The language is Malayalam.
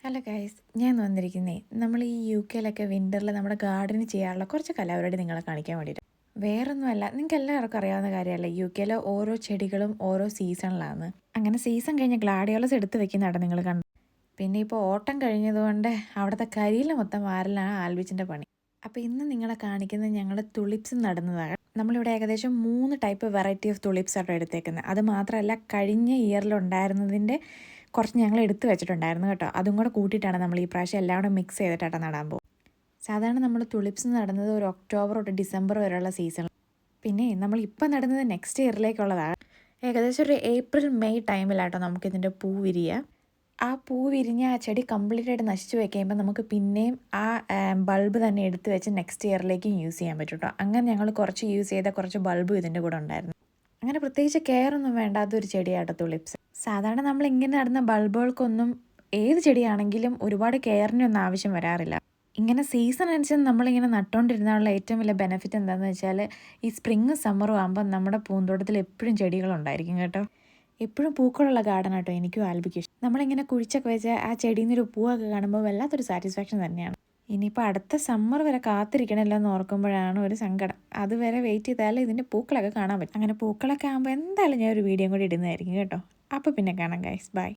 ഹലോ ഗൈസ്, ഞാൻ വന്നിരിക്കുന്നേ നമ്മൾ ഈ UK വിൻ്ററിൽ നമ്മുടെ ഗാർഡന് ചെയ്യാറുള്ള കുറച്ച് കലാപരിപാടി നിങ്ങളെ കാണിക്കാൻ വേണ്ടിയിട്ട്. വേറൊന്നുമല്ല, നിങ്ങൾക്ക് എല്ലാവർക്കും അറിയാവുന്ന കാര്യമല്ലേ, UK ഓരോ ചെടികളും ഓരോ സീസണിലാണ്. അങ്ങനെ സീസൺ കഴിഞ്ഞ് ഗ്ലാഡിയോളസ് എടുത്ത് വെക്കുന്നതാണ് നിങ്ങൾ കണ്ടത്. പിന്നെ ഇപ്പോൾ ഓട്ടം കഴിഞ്ഞതുകൊണ്ട് അവിടുത്തെ കരിയിൽ മൊത്തം വാരലാണ് ആൽവിച്ചിൻ്റെ പണി. അപ്പോൾ ഇന്ന് നിങ്ങളെ കാണിക്കുന്നത് ഞങ്ങൾ തുളിപ്സ് നടുന്നതാണ്. നമ്മളിവിടെ ഏകദേശം 3 ടൈപ്പ് വെറൈറ്റി ഓഫ് തുളിപ്സ് ആട്ടോ എടുത്തേക്കുന്നത്. അത് മാത്രമല്ല, കഴിഞ്ഞ ഇയറിലുണ്ടായിരുന്നതിൻ്റെ കുറച്ച് ഞങ്ങൾ എടുത്ത് വെച്ചിട്ടുണ്ടായിരുന്നു കേട്ടോ. അതും കൂടെ കൂട്ടിയിട്ടാണ് നമ്മൾ ഈ പ്രാവശ്യം എല്ലാം കൂടെ മിക്സ് ചെയ്തിട്ടാണ് നടാൻ പോകും. സാധാരണ നമ്മൾ തുളിപ്സ് നടുന്നത് ഒരു ഒക്ടോബർ തൊട്ട് ഡിസംബർ വരെയുള്ള സീസൺ. പിന്നെ നമ്മൾ ഇപ്പം നടുന്നത് നെക്സ്റ്റ് ഇയറിലേക്കുള്ളതാണ്. ഏകദേശം ഒരു ഏപ്രിൽ മെയ് ടൈമിലാട്ടോ നമുക്കിതിൻ്റെ പൂ വിരിയുക. ആ പൂ വിരിഞ്ഞ് ആ ചെടി കംപ്ലീറ്റ് ആയിട്ട് നശിച്ചു വെക്കുമ്പോൾ നമുക്ക് പിന്നെയും ആ ബൾബ് തന്നെ എടുത്ത് വെച്ച് നെക്സ്റ്റ് ഇയറിലേക്കും യൂസ് ചെയ്യാൻ പറ്റും കേട്ടോ. അങ്ങനെ ഞങ്ങൾ കുറച്ച് യൂസ് ചെയ്ത കുറച്ച് ബൾബ് ഇതിൻ്റെ കൂടെ ഉണ്ടായിരുന്നു. അങ്ങനെ പ്രത്യേകിച്ച് കെയർ ഒന്നും വേണ്ടാത്തൊരു ചെടിയാട്ടോ തുളിപ്സ്. സാധാരണ നമ്മൾ ഇങ്ങനെ നടുന്ന ബൾബുകൾക്കൊന്നും ഏത് ചെടിയാണെങ്കിലും ഒരുപാട് കെയറിനൊന്നും ആവശ്യം വരാറില്ല. ഇങ്ങനെ സീസൺ അനുസരിച്ച് നമ്മളിങ്ങനെ നട്ടുകൊണ്ടിരുന്നുള്ള ഏറ്റവും വലിയ ബെനിഫിറ്റ് എന്താണെന്ന് വെച്ചാൽ, ഈ സ്പ്രിങ് സമ്മറും ആകുമ്പോൾ നമ്മുടെ പൂന്തോട്ടത്തിൽ എപ്പോഴും ചെടികളുണ്ടായിരിക്കും കേട്ടോ. എപ്പോഴും പൂക്കളുള്ള ഗാർഡൻ ആട്ടോ എനിക്കും ആൽബിക്കും ഇഷ്ടം. നമ്മളിങ്ങനെ കുഴിച്ചൊക്കെ വെച്ച് ആ ചെടിയിൽ നിന്നൊരു പൂവൊക്കെ കാണുമ്പോൾ വല്ലാത്തൊരു സാറ്റിസ്ഫാക്ഷൻ തന്നെയാണ്. ഇനിയിപ്പോൾ അടുത്ത സമ്മർ വരെ കാത്തിരിക്കണമല്ലോ എന്ന് ഓർക്കുമ്പോഴാണ് ഒരു സങ്കടം. അതുവരെ വെയിറ്റ് ചെയ്താൽ ഇതിൻ്റെ പൂക്കളൊക്കെ കാണാൻ പറ്റും. അങ്ങനെ പൂക്കളൊക്കെ ആകുമ്പോൾ എന്തായാലും ഞാൻ ഒരു വീഡിയോ കൂടി ഇടുന്നതായിരിക്കും കേട്ടോ. അപ്പോൾ പിന്നെ കാണാം ഗൈസ്, ബൈ.